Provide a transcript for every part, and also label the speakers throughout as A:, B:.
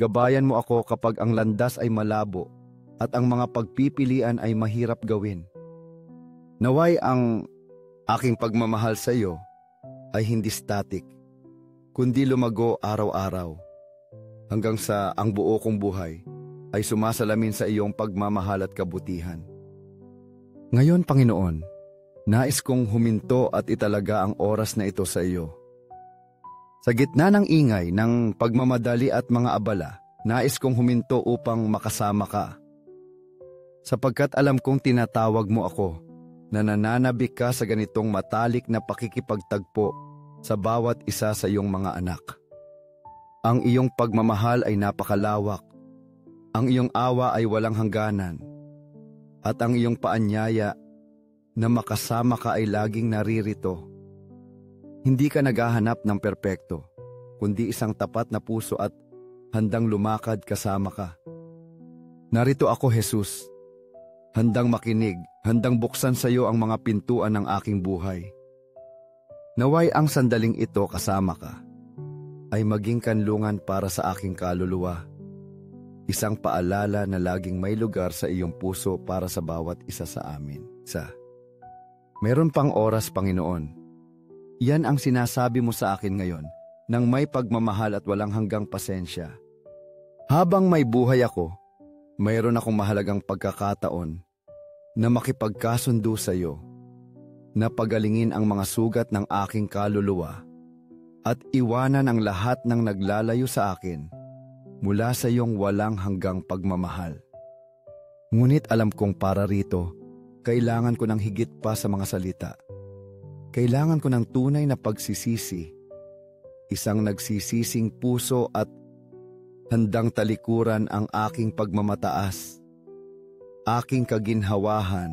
A: Gabayan mo ako kapag ang landas ay malabo at ang mga pagpipilian ay mahirap gawin. Naway ang aking pagmamahal sa iyo ay hindi static, kundi lumago araw-araw, hanggang sa ang buo kong buhay ay sumasalamin sa iyong pagmamahal at kabutihan. Ngayon, Panginoon, nais kong huminto at italaga ang oras na ito sa iyo. Sa gitna ng ingay, ng pagmamadali at mga abala, nais kong huminto upang makasama ka. Sapagkat alam kong tinatawag mo ako na nananabik ka sa ganitong matalik na pakikipagtagpo sa bawat isa sa iyong mga anak. Ang iyong pagmamahal ay napakalawak, ang iyong awa ay walang hangganan, at ang iyong paanyaya na makasama ka ay laging naririto. Hindi ka naghahanap ng perpekto, kundi isang tapat na puso at handang lumakad kasama ka. Narito ako, Jesus, handang makinig, handang buksan sa iyo ang mga pintuan ng aking buhay. Naway ang sandaling ito kasama ka ay maging kanlungan para sa aking kaluluwa. Isang paalala na laging may lugar sa iyong puso para sa bawat isa sa amin. Meron pang oras, Panginoon. Yan ang sinasabi mo sa akin ngayon, nang may pagmamahal at walang hanggang pasensya. Habang may buhay ako, mayroon akong mahalagang pagkakataon na makipagkasundo sa iyo, na pagalingin ang mga sugat ng aking kaluluwa at iwanan ang lahat ng naglalayo sa akin mula sa iyong walang hanggang pagmamahal. Ngunit alam kong para rito, kailangan ko ng higit pa sa mga salita. Kailangan ko ng tunay na pagsisisi, isang nagsisising puso at handang talikuran ang aking pagmamataas, aking kaginhawahan,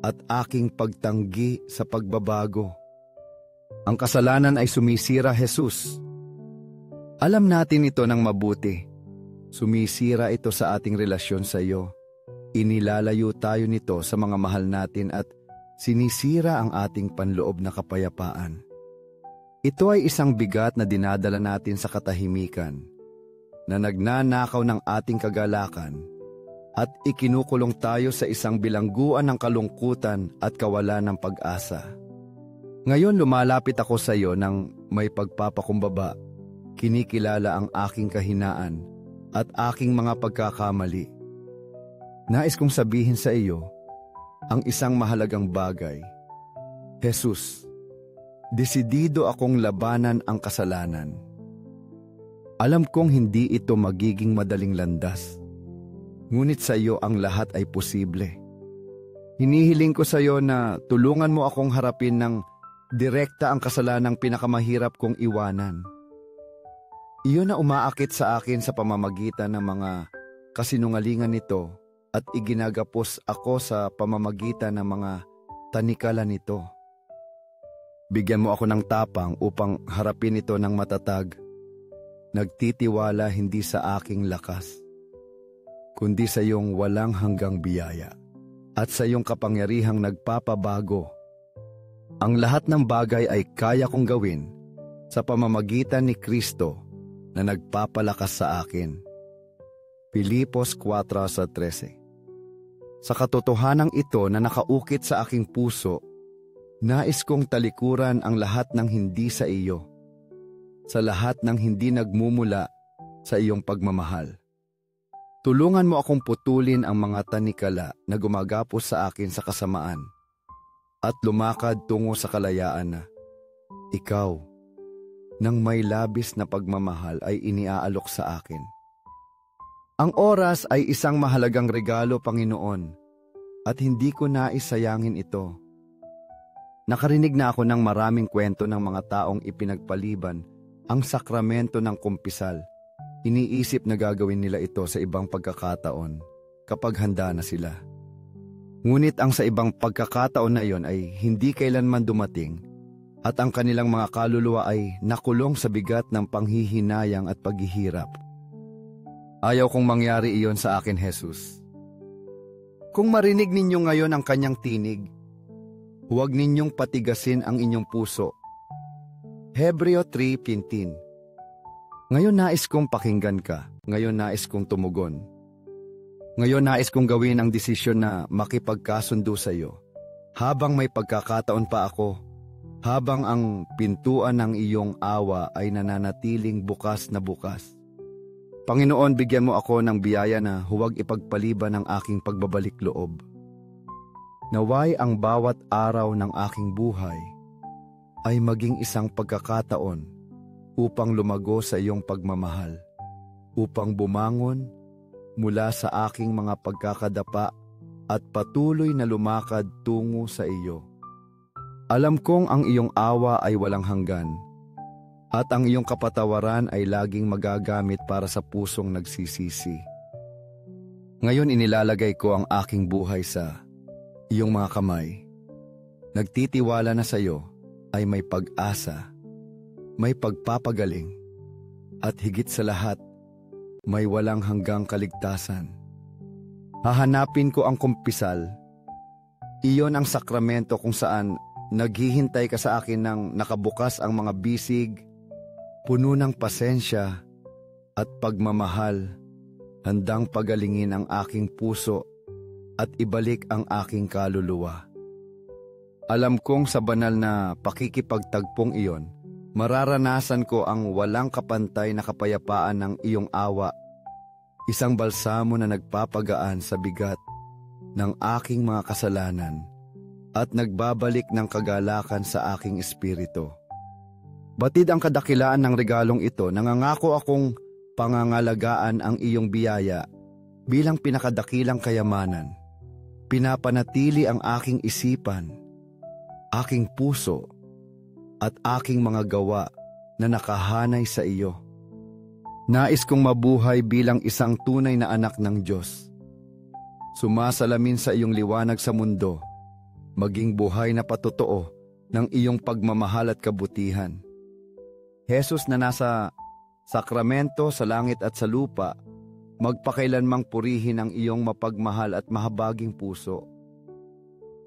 A: at aking pagtanggi sa pagbabago. Ang kasalanan ay sumisira, Jesus. Alam natin ito ng mabuti. Sumisira ito sa ating relasyon sa iyo. Inilalayo tayo nito sa mga mahal natin at sinisira ang ating panloob na kapayapaan. Ito ay isang bigat na dinadala natin sa katahimikan, na nagnanakaw ng ating kagalakan at ikinukulong tayo sa isang bilangguan ng kalungkutan at kawalan ng pag-asa. Ngayon lumalapit ako sa iyo ng may pagpapakumbaba, kinikilala ang aking kahinaan at aking mga pagkakamali. Nais kong sabihin sa iyo ang isang mahalagang bagay. Jesus, desidido akong labanan ang kasalanan. Alam kong hindi ito magiging madaling landas, ngunit sa iyo ang lahat ay posible. Hinihiling ko sa iyo na tulungan mo akong harapin ng direkta ang kasalanang pinakamahirap kong iwanan. Iyon na umaakit sa akin sa pamamagitan ng mga kasinungalingan nito at iginagapos ako sa pamamagitan ng mga tanikala nito. Bigyan mo ako ng tapang upang harapin ito ng matatag, nagtitiwala hindi sa aking lakas, kundi sa iyong walang hanggang biyaya at sa iyong kapangyarihang nagpapabago. Ang lahat ng bagay ay kaya kong gawin sa pamamagitan ni Kristo na nagpapalakas sa akin. Filipos 4:13. Sa katotohanan ito na nakaukit sa aking puso, nais kong talikuran ang lahat ng hindi sa iyo, sa lahat ng hindi nagmumula sa iyong pagmamahal. Tulungan mo akong putulin ang mga tanikala na gumagapos sa akin sa kasamaan at lumakad tungo sa kalayaan na ikaw, nang may labis na pagmamahal ay iniaalok sa akin. Ang oras ay isang mahalagang regalo, Panginoon, at hindi ko nais sayangin ito. Nakarinig na ako ng maraming kwento ng mga taong ipinagpaliban ang sakramento ng kumpisal. Iniisip na gagawin nila ito sa ibang pagkakataon kapag handa na sila. Ngunit ang sa ibang pagkakataon na iyon ay hindi kailanman dumating at ang kanilang mga kaluluwa ay nakulong sa bigat ng panghihinayang at paghihirap. Ayaw kong mangyari iyon sa akin, Jesus. Kung marinig ninyo ngayon ang kanyang tinig, huwag ninyong patigasin ang inyong puso. Hebreo 3:15. Ngayon nais kong pakinggan ka. ngayon nais kong tumugon. Ngayon nais kong gawin ang desisyon na makipagkasundo sa iyo. Habang may pagkakataon pa ako, habang ang pintuan ng iyong awa ay nananatiling bukas na bukas. Panginoon, bigyan mo ako ng biyaya na huwag ipagpaliban ang aking pagbabalik loob. Naway ang bawat araw ng aking buhay ay maging isang pagkakataon upang lumago sa iyong pagmamahal, upang bumangon mula sa aking mga pagkakadapa at patuloy na lumakad tungo sa iyo. Alam kong ang iyong awa ay walang hanggan, at ang iyong kapatawaran ay laging magagamit para sa pusong nagsisisi. Ngayon inilalagay ko ang aking buhay sa iyong mga kamay. Nagtitiwala na sa iyo ay may pag-asa, may pagpapagaling, at higit sa lahat, may walang hanggang kaligtasan. Hahanapin ko ang kumpisal. Iyon ang sakramento kung saan naghihintay ka sa akin ng nakabukas ang mga bisig, puno ng pasensya at pagmamahal, handang pagalingin ang aking puso at ibalik ang aking kaluluwa. Alam kong sa banal na pakikipagtagpong iyon, mararanasan ko ang walang kapantay na kapayapaan ng iyong awa, isang balsamo na nagpapagaan sa bigat ng aking mga kasalanan at nagbabalik ng kagalakan sa aking espiritu. Batid ang kadakilaan ng regalong ito, nangangako akong pangangalagaan ang iyong biyaya bilang pinakadakilang kayamanan. Pinapanatili ang aking isipan, aking puso, at aking mga gawa na nakahanay sa iyo. Nais kong mabuhay bilang isang tunay na anak ng Diyos. Sumasalamin sa iyong liwanag sa mundo, maging buhay na patotoo ng iyong pagmamahal at kabutihan. Jesus na nasa sakramento sa langit at sa lupa, magpakailanmang purihin ang iyong mapagmahal at mahabaging puso.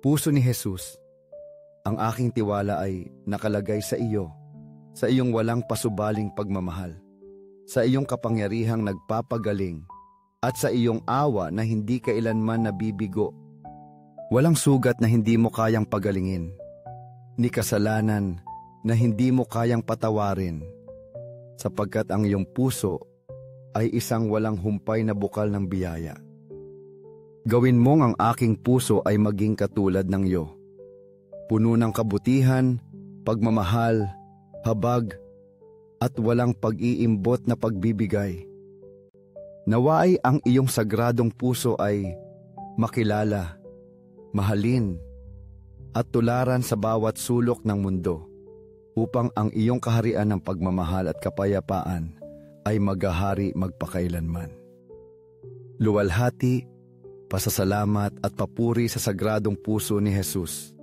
A: Puso ni Jesus, ang aking tiwala ay nakalagay sa iyo, sa iyong walang pasubaling pagmamahal, sa iyong kapangyarihang nagpapagaling, at sa iyong awa na hindi kailanman nabibigo. Walang sugat na hindi mo kayang pagalingin, ni kasalanan na hindi mo kayang patawarin, sapagkat ang iyong puso ay isang walang humpay na bukal ng biyaya. Gawin mong ang aking puso ay maging katulad ng iyo, puno ng kabutihan, pagmamahal, habag, at walang pag-iimbot na pagbibigay. Naway ang iyong sagradong puso ay makilala, mahalin, at tularan sa bawat sulok ng mundo, upang ang iyong kaharian ng pagmamahal at kapayapaan ay maghahari magpakailanman. Luwalhati, pasasalamat at papuri sa sagradong puso ni Jesus,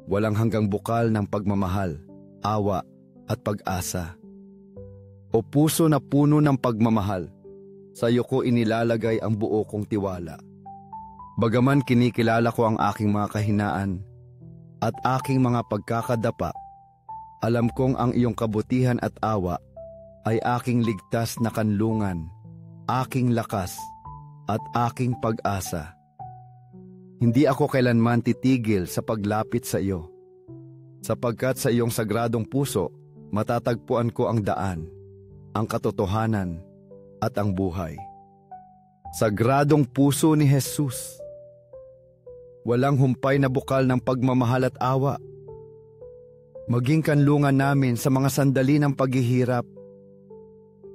A: walang hanggang bukal ng pagmamahal, awa at pag-asa. O puso na puno ng pagmamahal, sa iyo ko inilalagay ang buo kong tiwala. Bagaman kinikilala ko ang aking mga kahinaan at aking mga pagkakadapa, alam kong ang iyong kabutihan at awa ay aking ligtas na kanlungan, aking lakas, at aking pag-asa. Hindi ako kailanman titigil sa paglapit sa iyo, sapagkat sa iyong sagradong puso matatagpuan ko ang daan, ang katotohanan, at ang buhay. Sagradong puso ni Jesus, walang humpay na bukal ng pagmamahal at awa. Maging kanlungan namin sa mga sandali ng paghihirap,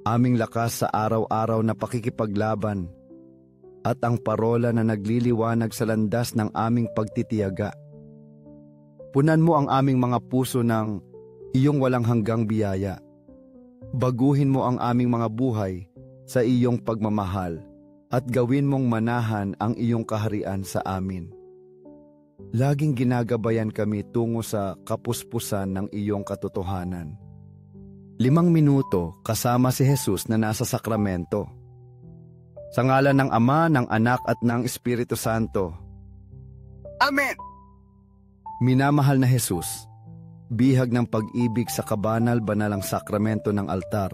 A: aming lakas sa araw-araw na pakikipaglaban, at ang parola na nagliliwanag sa landas ng aming pagtitiyaga. Punan mo ang aming mga puso ng iyong walang hanggang biyaya. Baguhin mo ang aming mga buhay sa iyong pagmamahal at gawin mong manahan ang iyong kaharian sa amin. Laging ginagabayan kami tungo sa kapuspusan ng iyong katotohanan. 5 minuto kasama si Jesus na nasa sakramento. Sa ngalan ng Ama, ng Anak at ng Espiritu Santo. Amen! Minamahal na Jesus, bihag ng pag-ibig sa kabanal-banalang sakramento ng altar.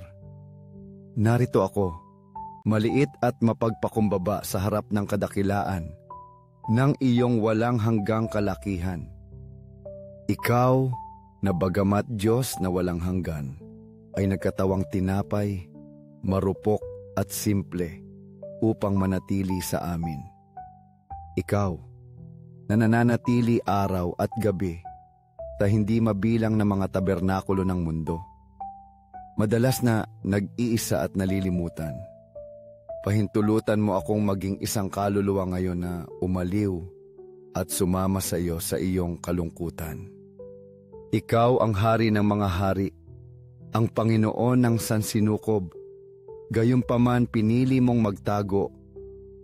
A: Narito ako, maliit at mapagpakumbaba sa harap ng kadakilaan ng iyong walang hanggang kalakihan. Ikaw na bagamat Diyos na walang hanggan, ay nagkatawang tinapay, marupok at simple upang manatili sa amin. Ikaw na nananatili araw at gabi sa hindi mabilang na mga tabernakulo ng mundo. Madalas na nag-iisa at nalilimutan. Pahintulutan mo akong maging isang kaluluwa ngayon na umaliw at sumama sa iyo sa iyong kalungkutan. Ikaw ang hari ng mga hari, ang Panginoon ng sansinukob. Gayunpaman pinili mong magtago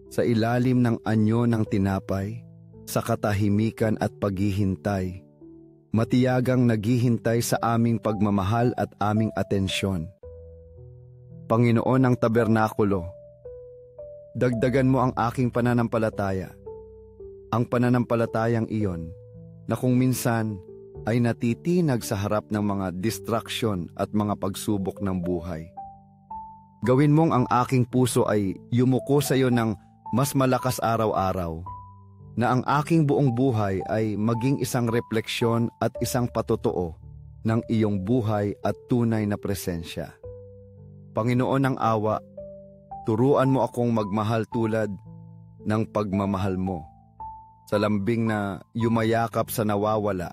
A: sa ilalim ng anyo ng tinapay, sa katahimikan at paghihintay. Matiyagang naghihintay sa aming pagmamahal at aming atensyon. Panginoon ng tabernakulo, dagdagan mo ang aking pananampalataya. Ang pananampalatayang iyon na kung minsan ay natitinag sa harap ng mga distraksyon at mga pagsubok ng buhay. Gawin mong ang aking puso ay yumuko sa iyo ng mas malakas araw-araw, na ang aking buong buhay ay maging isang refleksyon at isang patotoo ng iyong buhay at tunay na presensya. Panginoon ng awa, turuan mo akong magmahal tulad ng pagmamahal mo, sa lambing na yumayakap sa nawawala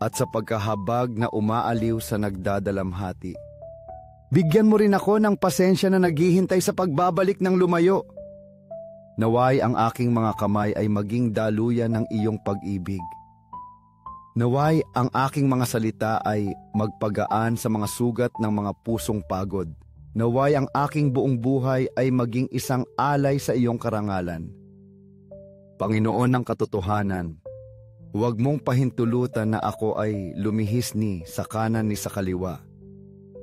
A: at sa pagkahabag na umaaliw sa nagdadalamhati. Bigyan mo rin ako ng pasensya na naghihintay sa pagbabalik ng lumayo. Naway ang aking mga kamay ay maging daluyan ng iyong pag-ibig. Naway ang aking mga salita ay magpagaan sa mga sugat ng mga pusong pagod. Naway ang aking buong buhay ay maging isang alay sa iyong karangalan. Panginoon ng katotohanan, huwag mong pahintulutan na ako ay lumihis ni sa kanan ni sa kaliwa.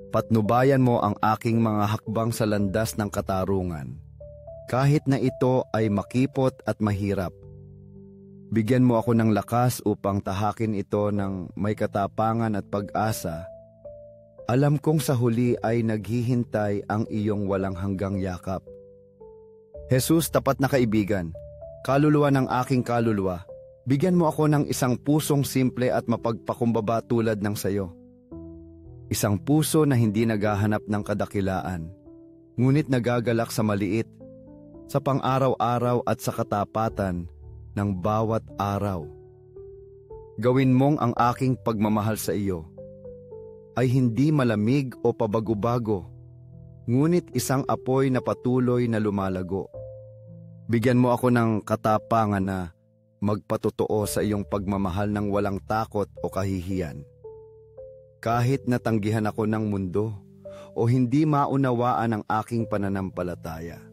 A: Patnubayan mo ang aking mga hakbang sa landas ng katarungan, kahit na ito ay makipot at mahirap. Bigyan mo ako ng lakas upang tahakin ito ng may katapangan at pag-asa. Alam kong sa huli ay naghihintay ang iyong walang hanggang yakap. Jesus, tapat na kaibigan, kaluluwa ng aking kaluluwa, bigyan mo ako ng isang pusong simple at mapagpakumbaba tulad ng sayo. Isang puso na hindi naghahanap ng kadakilaan, ngunit nagagalak sa maliit, sa pang-araw-araw at sa katapatan ng bawat araw. Gawin mong ang aking pagmamahal sa iyo ay hindi malamig o pabago-bago, ngunit isang apoy na patuloy na lumalago. Bigyan mo ako ng katapangan na magpatotoo sa iyong pagmamahal ng walang takot o kahihiyan. Kahit natanggihan ako ng mundo o hindi maunawaan ang aking pananampalataya.